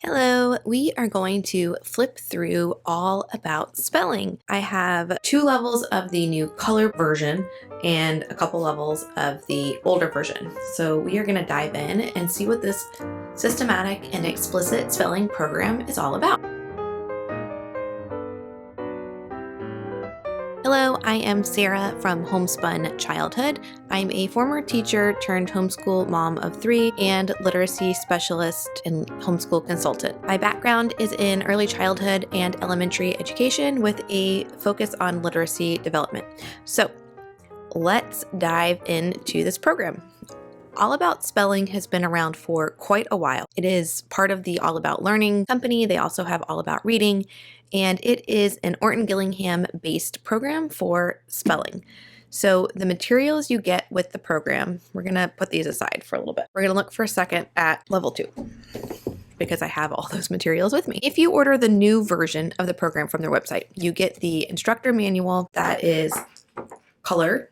Hello, we are going to flip through all about spelling. I have 2 levels of the new color version and a couple levels of the older version. So we are going to dive in and see what this systematic and explicit spelling program is all about. Hello, I am Sarah from Homespun Childhood. I'm a former teacher turned homeschool mom of 3 and literacy specialist and homeschool consultant. My background is in early childhood and elementary education with a focus on literacy development. So let's dive into this program. All About Spelling has been around for quite a while. It is part of the All About Learning company. They also have All About Reading, and it is an Orton Gillingham based program for spelling. So the materials you get with the program, we're going to put these aside for a little bit. We're going to look for a second at level 2 because I have all those materials with me. If you order the new version of the program from their website, you get the instructor manual that is color,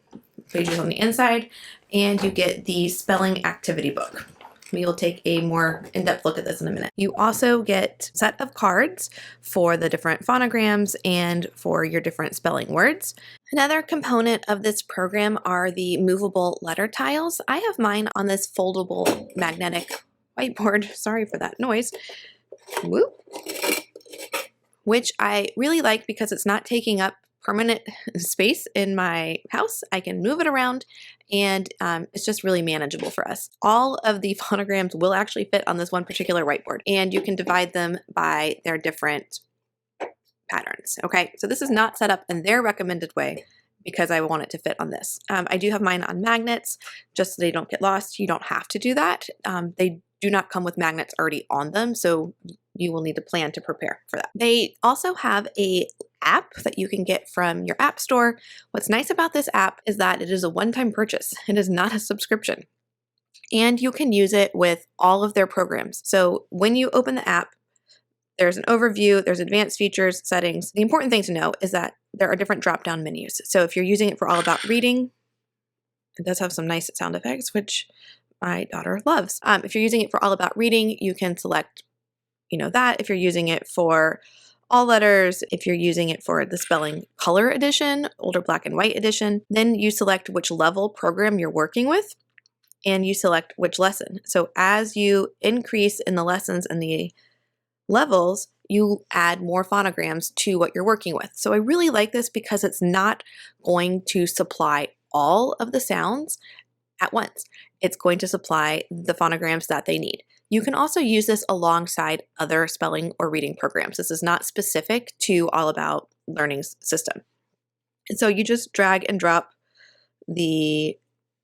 pages on the inside, and you get the spelling activity book. We will take a more in-depth look at this in a minute. You also get a set of cards for the different phonograms and for your different spelling words. Another component of this program are the movable letter tiles. I have mine on this foldable magnetic whiteboard. Sorry for that noise. Whoop. Which I really like because it's not taking up permanent space in my house. I can move it around and it's just really manageable for us. All of the phonograms will actually fit on this one particular whiteboard, and you can divide them by their different patterns. Okay, so this is not set up in their recommended way because I want it to fit on this. I do have mine on magnets just so they don't get lost. You don't have to do that. They do not come with magnets already on them, so you will need to plan to prepare for that. They also have a app that you can get from your app store. What's nice about this app is that it is a one-time purchase. It is not a subscription. And you can use it with all of their programs. So when you open the app, there's an overview, there's advanced features, settings. The important thing to know is that there are different drop-down menus. So if you're using it for All About Reading, it does have some nice sound effects, which my daughter loves. If you're using it for All About Reading, you can select, that. If you're using it for all letters, if you're using it for the spelling color edition, older black and white edition, then you select which level program you're working with and you select which lesson. So as you increase in the lessons and the levels, you add more phonograms to what you're working with. So I really like this because it's not going to supply all of the sounds at once. It's going to supply the phonograms that they need. You can also use this alongside other spelling or reading programs. This is not specific to All About Learning's system. And so you just drag and drop the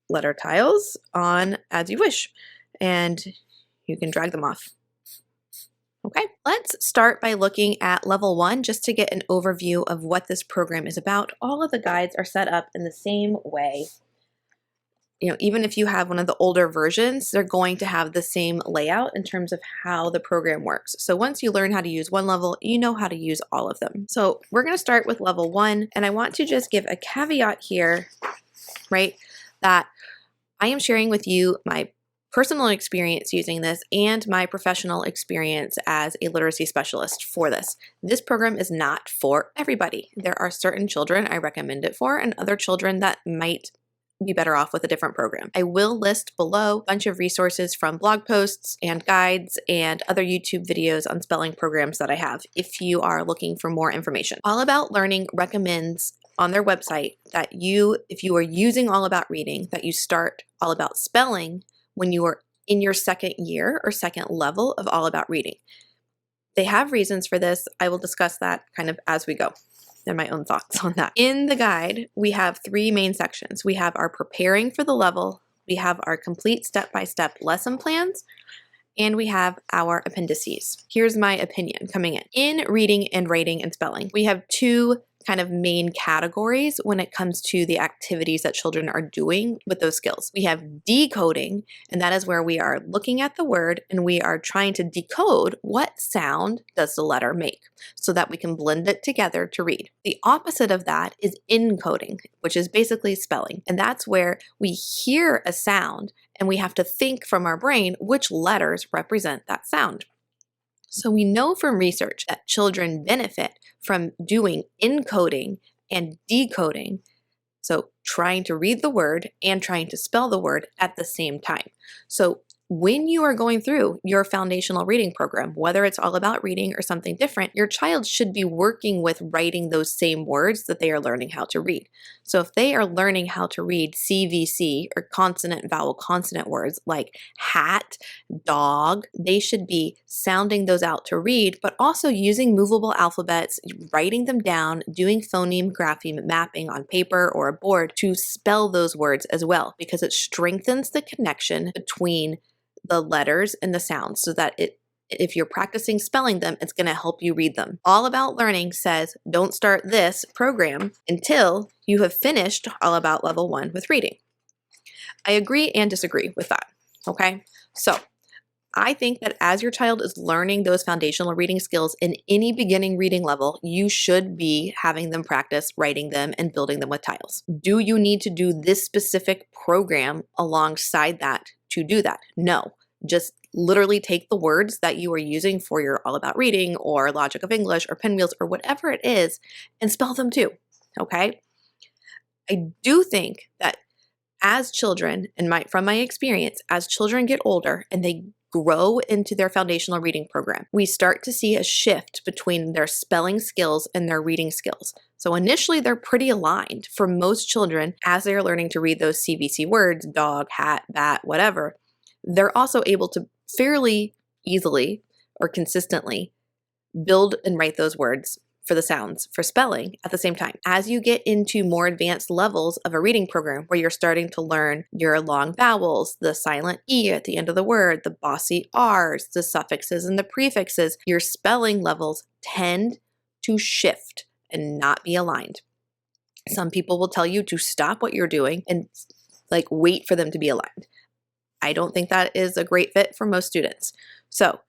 letter tiles on as you wish, and you can drag them off. Okay, let's start by looking at level 1 just to get an overview of what this program is about. All of the guides are set up in the same way. Even if you have one of the older versions, they're going to have the same layout in terms of how the program works. So once you learn how to use one level, you know how to use all of them. So we're going to start with level 1, and I want to just give a caveat here, right, that I am sharing with you my personal experience using this and my professional experience as a literacy specialist for this. This program is not for everybody. There are certain children I recommend it for and other children that might be better off with a different program. I will list below a bunch of resources from blog posts and guides and other YouTube videos on spelling programs that I have if you are looking for more information. All About Learning recommends on their website that if you are using All About Reading, that you start All About Spelling when you are in your second year or second level of All About Reading. They have reasons for this. I will discuss that kind of as we go and my own thoughts on that. In the guide, we have 3 main sections. We have our preparing for the level, we have our complete step-by-step lesson plans, and we have our appendices. Here's my opinion coming in. In reading and writing and spelling, we have 2 kind of main categories when it comes to the activities that children are doing with those skills. We have decoding, and that is where we are looking at the word and we are trying to decode what sound does the letter make so that we can blend it together to read. The opposite of that is encoding, which is basically spelling, and that's where we hear a sound and we have to think from our brain which letters represent that sound. So we know from research that children benefit from doing encoding and decoding. So trying to read the word and trying to spell the word at the same time. So when you are going through your foundational reading program, whether it's all about reading or something different, your child should be working with writing those same words that they are learning how to read. So if they are learning how to read CVC or consonant, vowel, consonant words like hat, dog, they should be sounding those out to read, but also using movable alphabets, writing them down, doing phoneme, grapheme mapping on paper or a board to spell those words as well, because it strengthens the connection between the letters and the sounds so that if you're practicing spelling them, it's going to help you read them. All About Learning says don't start this program until you have finished All About Level 1 with reading. I agree and disagree with that, okay? So I think that as your child is learning those foundational reading skills in any beginning reading level, you should be having them practice writing them and building them with tiles. Do you need to do this specific program alongside that to do that? No. Just literally take the words that you are using for your All About Reading or Logic of English or Pinwheels or whatever it is and spell them too, okay? I do think that as children, and from my experience, as children get older and they grow into their foundational reading program, we start to see a shift between their spelling skills and their reading skills. So initially, they're pretty aligned for most children as they are learning to read those CVC words, dog, hat, bat, whatever. They're also able to fairly easily or consistently build and write those words for the sounds, for spelling at the same time. As you get into more advanced levels of a reading program where you're starting to learn your long vowels, the silent E at the end of the word, the bossy R's, the suffixes and the prefixes, your spelling levels tend to shift and not be aligned. Some people will tell you to stop what you're doing and wait for them to be aligned. I don't think that is a great fit for most students. So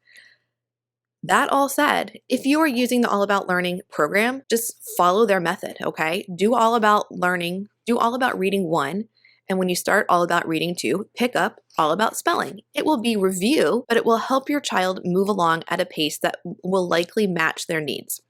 that all said, if you are using the All About Learning program, just follow their method, okay? Do All About Learning, do All About Reading 1, and when you start All About Reading 2, pick up All About Spelling. It will be review, but it will help your child move along at a pace that will likely match their needs.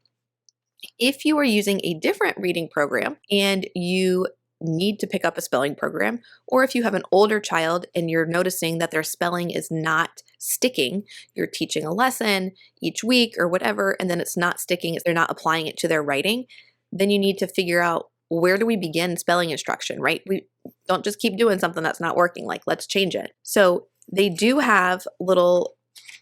If you are using a different reading program and you need to pick up a spelling program, or if you have an older child and you're noticing that their spelling is not sticking, you're teaching a lesson each week or whatever, and then it's not sticking, they're not applying it to their writing, then you need to figure out, where do we begin spelling instruction, right? We don't just keep doing something that's not working, let's change it. So they do have little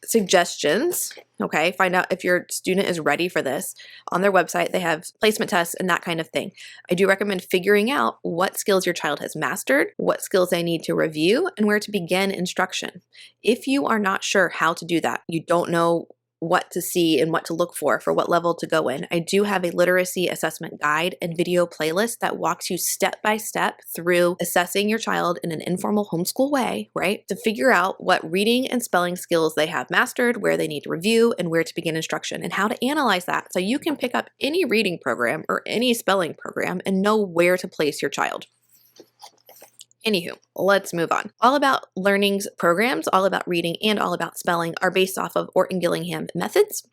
suggestions, okay? Find out if your student is ready for this. On their website, they have placement tests and that kind of thing. I do recommend figuring out what skills your child has mastered, what skills they need to review, and where to begin instruction. If you are not sure how to do that, you don't know what to see and what to look for what level to go in, I do have a literacy assessment guide and video playlist that walks you step by step through assessing your child in an informal homeschool way, right? To figure out what reading and spelling skills they have mastered, where they need to review, and where to begin instruction, and how to analyze that so you can pick up any reading program or any spelling program and know where to place your child. Anywho, let's move on. All About Learning's programs, All About Reading and All About Spelling, are based off of Orton-Gillingham methods.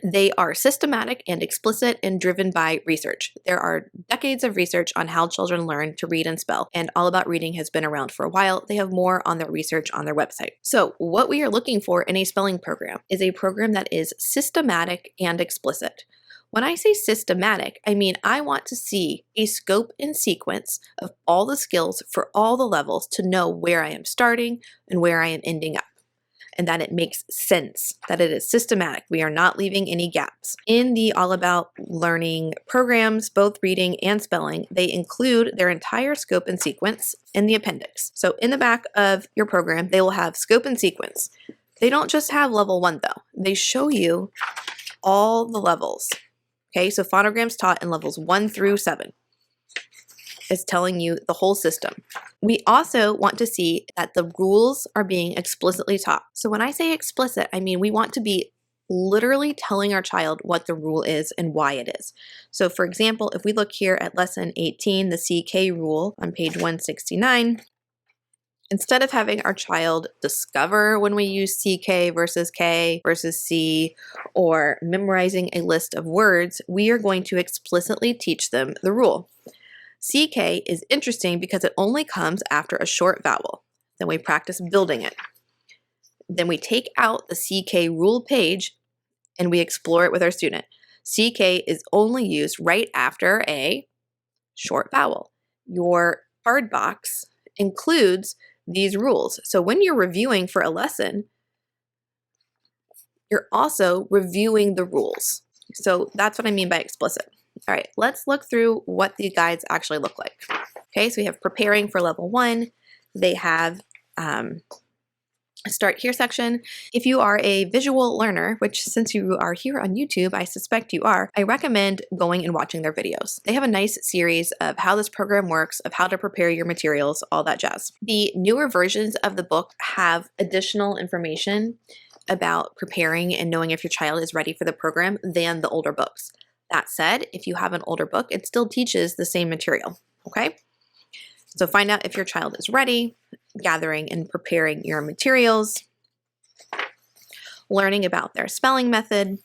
They are systematic and explicit and driven by research. There are decades of research on how children learn to read and spell, and All About Reading has been around for a while. They have more on their research on their website. So what we are looking for in a spelling program is a program that is systematic and explicit. When I say systematic, I mean I want to see a scope and sequence of all the skills for all the levels to know where I am starting and where I am ending up, and that it makes sense, that it is systematic. We are not leaving any gaps. In the All About Learning programs, both reading and spelling, they include their entire scope and sequence in the appendix. So in the back of your program, they will have scope and sequence. They don't just have level 1 though. They show you all the levels. Okay, so phonograms taught in levels 1 through 7 is telling you the whole system. We also want to see that the rules are being explicitly taught. So when I say explicit, I mean we want to be literally telling our child what the rule is and why it is. So for example, if we look here at lesson 18, the CK rule on page 169, Instead of having our child discover when we use CK versus K versus C, or memorizing a list of words, we are going to explicitly teach them the rule. CK is interesting because it only comes after a short vowel. Then we practice building it. Then we take out the CK rule page and we explore it with our student. CK is only used right after a short vowel. Your card box includes these rules. So when you're reviewing for a lesson, you're also reviewing the rules. So that's what I mean by explicit. All right, let's look through what the guides actually look like. Okay, so we have preparing for level 1. They have a start here section. If you are a visual learner, which since you are here on YouTube, I suspect you are, I recommend going and watching their videos. They have a nice series of how this program works, of how to prepare your materials, all that jazz. The newer versions of the book have additional information about preparing and knowing if your child is ready for the program than the older books. That said, if you have an older book, it still teaches the same material, okay? So find out if your child is ready, gathering and preparing your materials, learning about their spelling method,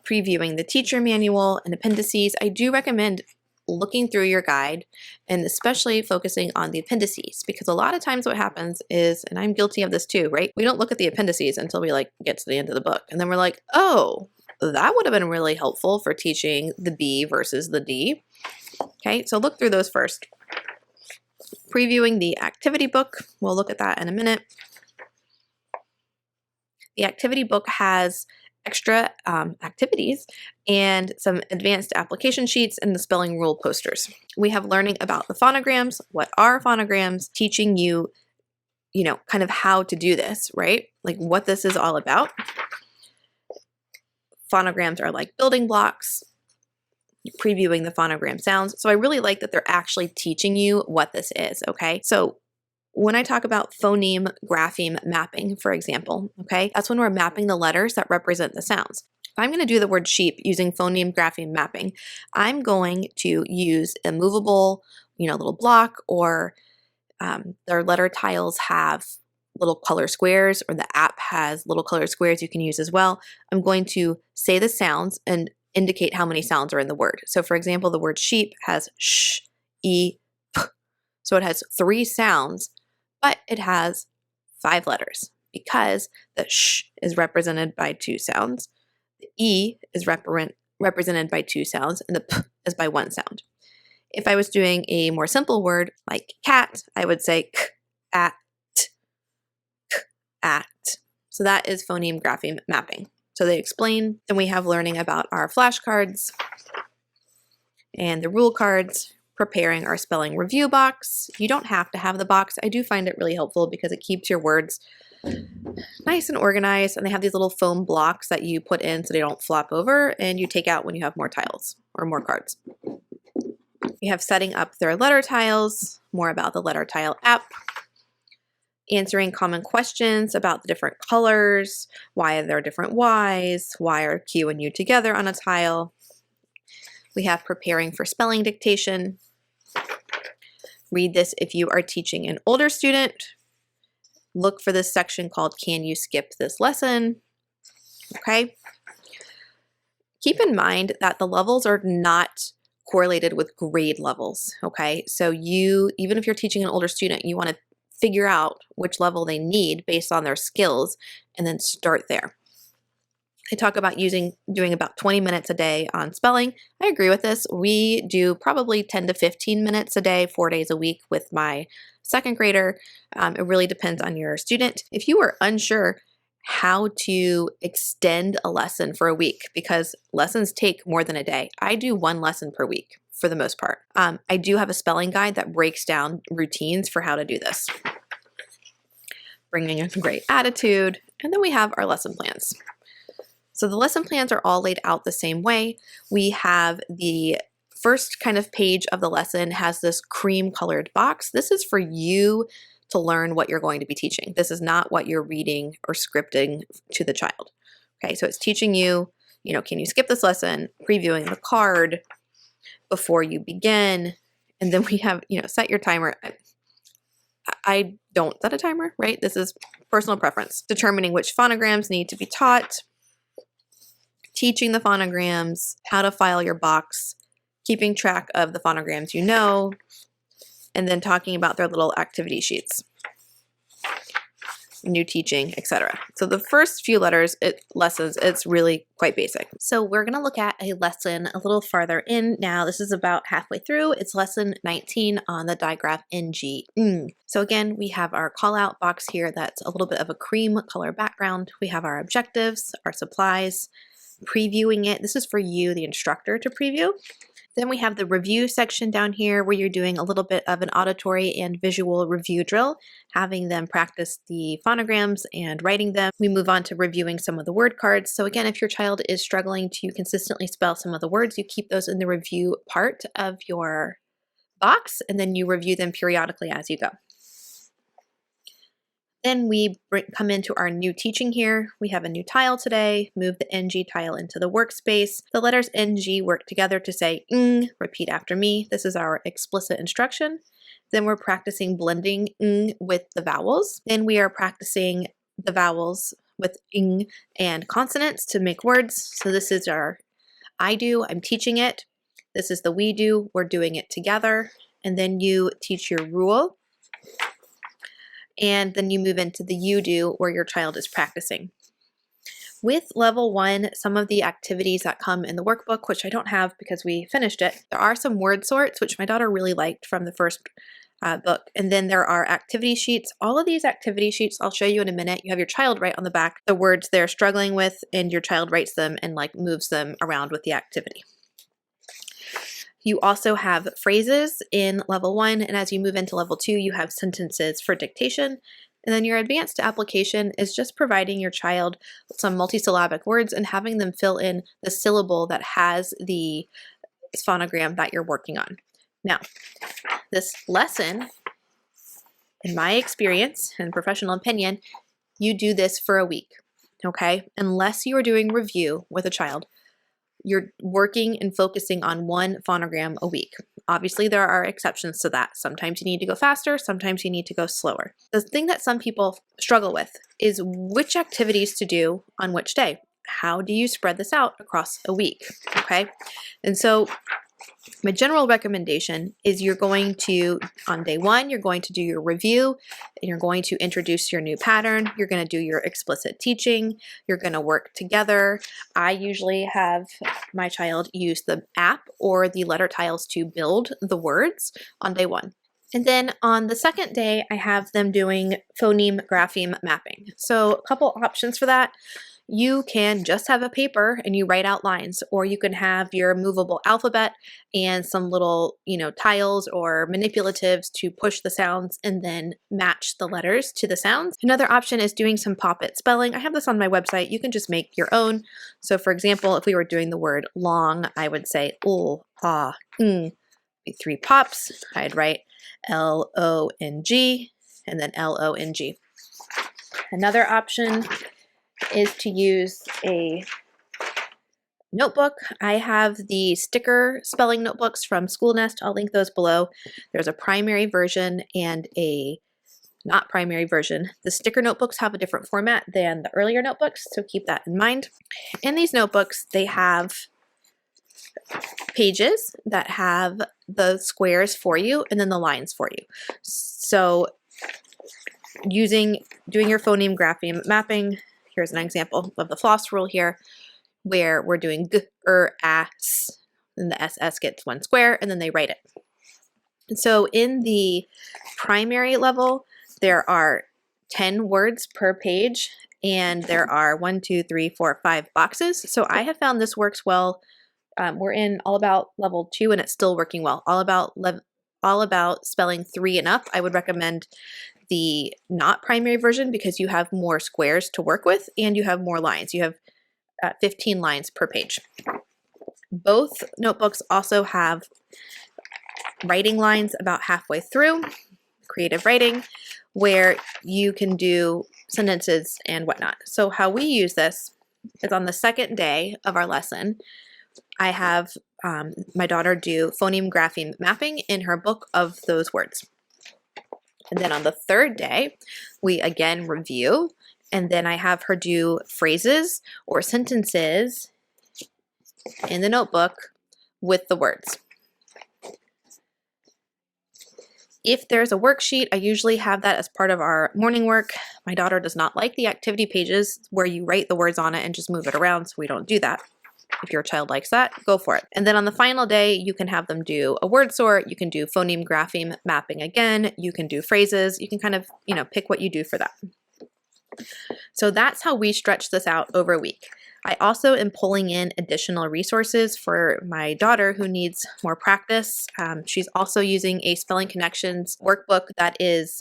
previewing the teacher manual and appendices. I do recommend looking through your guide and especially focusing on the appendices, because a lot of times what happens is, and I'm guilty of this too, right? We don't look at the appendices until we get to the end of the book. And then we're like, oh, that would have been really helpful for teaching the B versus the D. Okay, so look through those first. Previewing the activity book, we'll look at that in a minute. The activity book has extra activities and some advanced application sheets and the spelling rule posters. We have learning about the phonograms, what are phonograms, teaching you, kind of how to do this, right? Like what this is all about. Phonograms are like building blocks, previewing the phonogram sounds. So I really like that they're actually teaching you what this is, okay? So when I talk about phoneme grapheme mapping, for example, okay, that's when we're mapping the letters that represent the sounds. If I'm going to do the word sheep using phoneme grapheme mapping, I'm going to use a movable, little block, or their letter tiles have little color squares, or the app has little color squares you can use as well. I'm going to say the sounds and indicate how many sounds are in the word. So for example, the word sheep has sh, e, p. So it has 3 sounds, but it has 5 letters because the sh is represented by 2 sounds, the e is represented by 2 sounds, and the p is by 1 sound. If I was doing a more simple word like cat, I would say k, at, t, k, at. So that is phoneme grapheme mapping. So they explain. Then we have learning about our flashcards and the rule cards, preparing our spelling review box. You don't have to have the box. I do find it really helpful because it keeps your words nice and organized, and they have these little foam blocks that you put in so they don't flop over and you take out when you have more tiles or more cards. You have setting up their letter tiles, more about the letter tile app, answering common questions about the different colors, why are there different Ys, why are Q and U together on a tile. We have preparing for spelling dictation. Read this if you are teaching an older student. Look for this section called Can You Skip This Lesson? Okay. Keep in mind that the levels are not correlated with grade levels, okay? So even if you're teaching an older student, you want to figure out which level they need based on their skills and then start there. I talk about doing about 20 minutes a day on spelling. I agree with this. We do probably 10 to 15 minutes a day, 4 days a week with my second grader. It really depends on your student. If you are unsure how to extend a lesson for a week, because lessons take more than a day, I do 1 lesson per week for the most part. I do have a spelling guide that breaks down routines for how to do this. Bringing a great attitude. And then we have our lesson plans. So the lesson plans are all laid out the same way. We have the first kind of page of the lesson has this cream colored box. This is for you to learn what you're going to be teaching. This is not what you're reading or scripting to the child. Okay, so it's teaching you, can you skip this lesson, previewing the card before you begin. And then we have, set your timer. I don't set a timer, right? This is personal preference. Determining which phonograms need to be taught, teaching the phonograms, how to file your box, keeping track of the phonograms you know, and then talking about their little activity sheets, new teaching, etc. So the first few lessons, it's really quite basic. So we're going to look at a lesson a little farther in now. This is about halfway through. It's lesson 19 on the digraph NG. So again, we have our call out box here that's a little bit of a cream color background. We have our objectives, our supplies, previewing it. This is for you, the instructor, to preview. Then we have the review section down here where you're doing a little bit of an auditory and visual review drill, having them practice the phonograms and writing them. We move on to reviewing some of the word cards. So again, if your child is struggling to consistently spell some of the words, you keep those in the review part of your box, and then you review them periodically as you go. Then we come into our new teaching here. We have a new tile today. Move the NG tile into the workspace. The letters NG work together to say ng, repeat after me. This is our explicit instruction. Then we're practicing blending ng with the vowels. Then we are practicing the vowels with ng and consonants to make words. So this is our I do, I'm teaching it. This is the we do, we're doing it together. And then you teach your rule. And then you move into the you do where your child is practicing. With level 1, some of the activities that come in the workbook, which I don't have because we finished it, there are some word sorts, which my daughter really liked from the first book. And then there are activity sheets. All of these activity sheets, I'll show you in a minute. You have your child write on the back the words they're struggling with, and your child writes them and like moves them around with the activity. You also have phrases in level 1, and as you move into level 2, you have sentences for dictation. And then your advanced application is just providing your child some multisyllabic words and having them fill in the syllable that has the phonogram that you're working on. Now, this lesson, in my experience and professional opinion, you do this for a week, okay? Unless you are doing review with a child, you're working and focusing on one phonogram a week. Obviously, there are exceptions to that. Sometimes you need to go faster, sometimes you need to go slower. The thing that some people struggle with is which activities to do on which day. How do you spread this out across a week, okay? And so my general recommendation is you're going to, on day 1, you're going to do your review, and you're going to introduce your new pattern. You're going to do your explicit teaching. You're going to work together. I usually have my child use the app or the letter tiles to build the words on day 1. And then on the second day, I have them doing phoneme grapheme mapping. So a couple options for that. You can just have a paper and you write out lines, or you can have your movable alphabet and some little, tiles or manipulatives to push the sounds and then match the letters to the sounds. Another option is doing some pop-it spelling. I have this on my website. You can just make your own. So for example, if we were doing the word long, I would say ul, ah, 3 pops. I'd write L-O-N-G and then L-O-N-G. Another option is to use a notebook. I have the sticker spelling notebooks from Schoolnest. I'll link those below. There's a primary version and a not primary version. The sticker notebooks have a different format than the earlier notebooks, so keep that in mind. In these notebooks, they have pages that have the squares for you and then the lines for you. So doing your phoneme grapheme mapping, here's an example of the floss rule here, where we're doing g, as, and the SS gets 1 square, and then they write it. And so in the primary level, there are 10 words per page, and there are 1, 2, 3, 4, 5 boxes. So I have found this works well. We're in all about level 2, and it's still working well. All about spelling 3 and up. I would recommend the not primary version because you have more squares to work with and you have more lines. You have 15 lines per page. Both notebooks also have writing lines about halfway through, creative writing, where you can do sentences and whatnot. So how we use this is on the second day of our lesson, I have my daughter do phoneme grapheme mapping in her book of those words. And then on the third day, we again review, and then I have her do phrases or sentences in the notebook with the words. If there's a worksheet, I usually have that as part of our morning work. My daughter does not like the activity pages where you write the words on it and just move it around, so we don't do that. If your child likes that, go for it. And then on the final day, you can have them do a word sort, you can do phoneme grapheme mapping again, you can do phrases, you can kind of, pick what you do for that. So that's how we stretch this out over a week. I also am pulling in additional resources for my daughter who needs more practice. She's also using a Spelling Connections workbook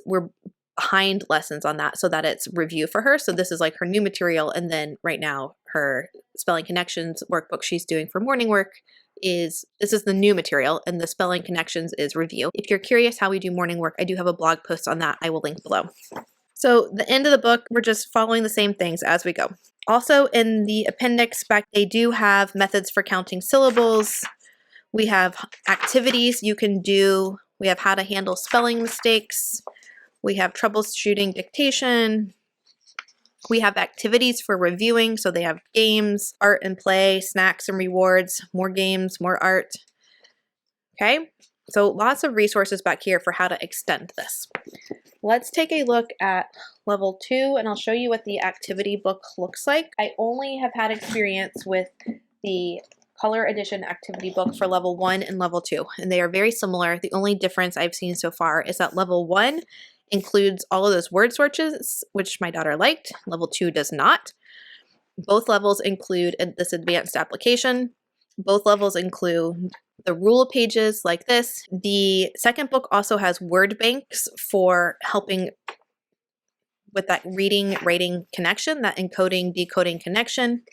we're behind lessons on that so that it's review for her. So this is like her new material. And then right now her Spelling Connections workbook she's doing for morning work this is the new material, and the Spelling Connections is review. If you're curious how we do morning work, I do have a blog post on that. I will link below. So the end of the book, we're just following the same things as we go. Also in the appendix back, they do have methods for counting syllables. We have activities you can do. We have how to handle spelling mistakes. We have troubleshooting dictation. We have activities for reviewing. So they have games, art and play, snacks and rewards, more games, more art. Okay, so lots of resources back here for how to extend this. Let's take a look at level 2, and I'll show you what the activity book looks like. I only have had experience with the color edition activity book for level 1 and level 2, and they are very similar. The only difference I've seen so far is that level 1 includes all of those word searches, which my daughter liked. Level 2 does not. Both levels include this advanced application. Both levels include the rule pages like this. The second book also has word banks for helping with that reading, writing connection, that encoding, decoding connection.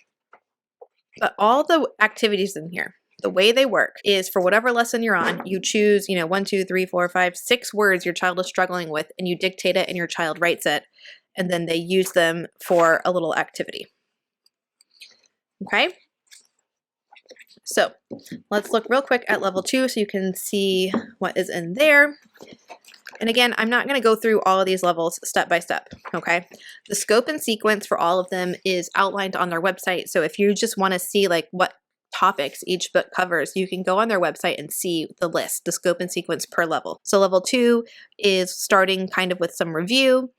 But all the activities in here, the way they work is for whatever lesson you're on, you choose, 1, 2, 3, 4, 5, 6 words your child is struggling with, and you dictate it and your child writes it, and then they use them for a little activity. Okay? So let's look real quick at level 2 so you can see what is in there. And again, I'm not going to go through all of these levels step by step, okay? The scope and sequence for all of them is outlined on their website. So if you just want to see like what topics each book covers, you can go on their website and see the list, the scope and sequence per level. So level 2 is starting kind of with some review,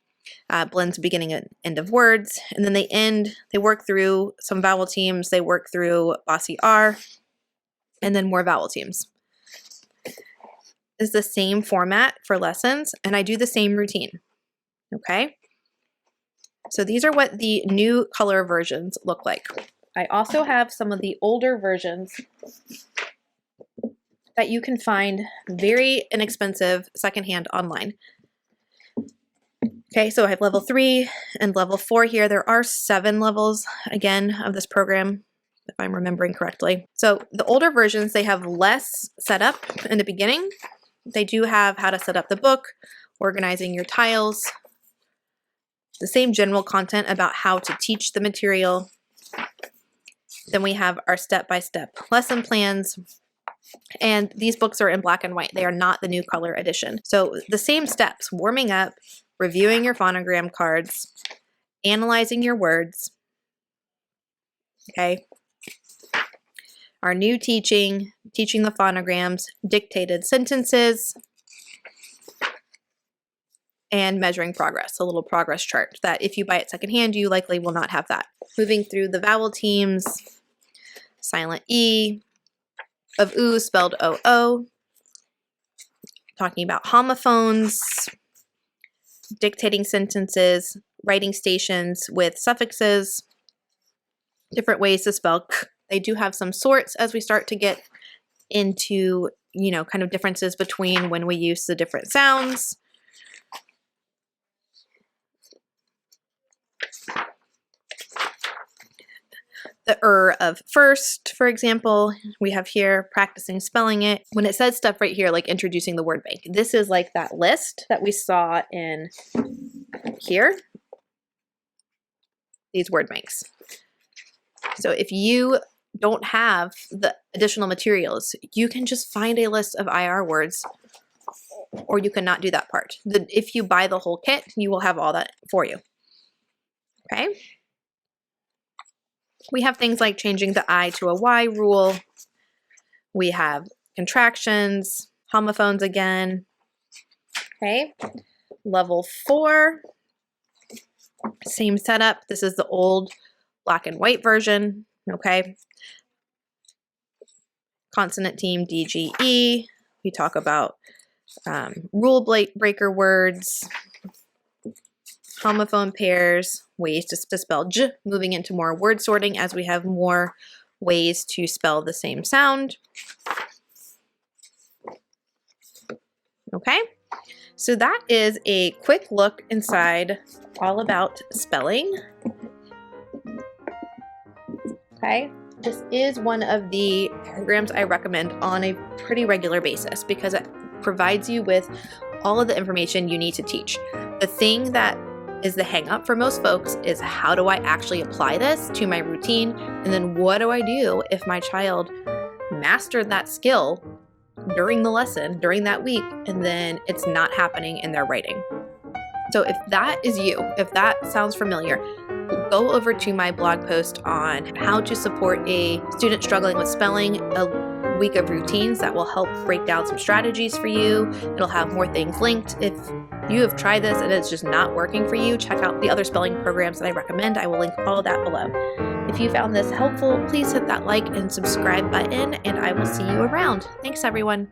blends beginning and end of words, and then they work through some vowel teams, they work through bossy R, and then more vowel teams. It's the same format for lessons, and I do the same routine, okay? So these are what the new color versions look like. I also have some of the older versions that you can find very inexpensive secondhand online. Okay, so I have level 3 and level 4 here. There are 7 levels, again, of this program, if I'm remembering correctly. So the older versions, they have less setup in the beginning. They do have how to set up the book, organizing your tiles, the same general content about how to teach the material. Then we have our step-by-step lesson plans. And these books are in black and white. They are not the new color edition. So the same steps: warming up, reviewing your phonogram cards, analyzing your words, okay? Our new teaching the phonograms, dictated sentences, and measuring progress, a little progress chart that if you buy it secondhand, you likely will not have that. Moving through the vowel teams, silent E, of oo spelled O-O, talking about homophones, dictating sentences, writing stations with suffixes, different ways to spell k. They do have some sorts as we start to get into, kind of differences between when we use the different sounds. The of first, for example, we have here practicing spelling it. When it says stuff right here, like introducing the word bank, this is like that list that we saw in here, these word banks. So if you don't have the additional materials, you can just find a list of IR words or you cannot do that part. If you buy the whole kit, you will have all that for you. Okay. We have things like changing the I to a Y rule. We have contractions, homophones again. Okay. Level 4, same setup. This is the old black and white version. Okay. Consonant team, DGE. We talk about rule breaker words, homophone pairs, ways to spell J, moving into more word sorting as we have more ways to spell the same sound. Okay, so that is a quick look inside all about spelling. Okay, this is one of the programs I recommend on a pretty regular basis because it provides you with all of the information you need to teach. The thing that is the hang up for most folks is, how do I actually apply this to my routine? And then what do I do if my child mastered that skill during the lesson, during that week, and then it's not happening in their writing? So if that is you, if that sounds familiar, go over to my blog post on how to support a student struggling with spelling, a week of routines that will help break down some strategies for you. It'll have more things linked. If you have tried this and it's just not working for you, check out the other spelling programs that I recommend. I will link all of that below. If you found this helpful, please hit that like and subscribe button, and I will see you around. Thanks, everyone.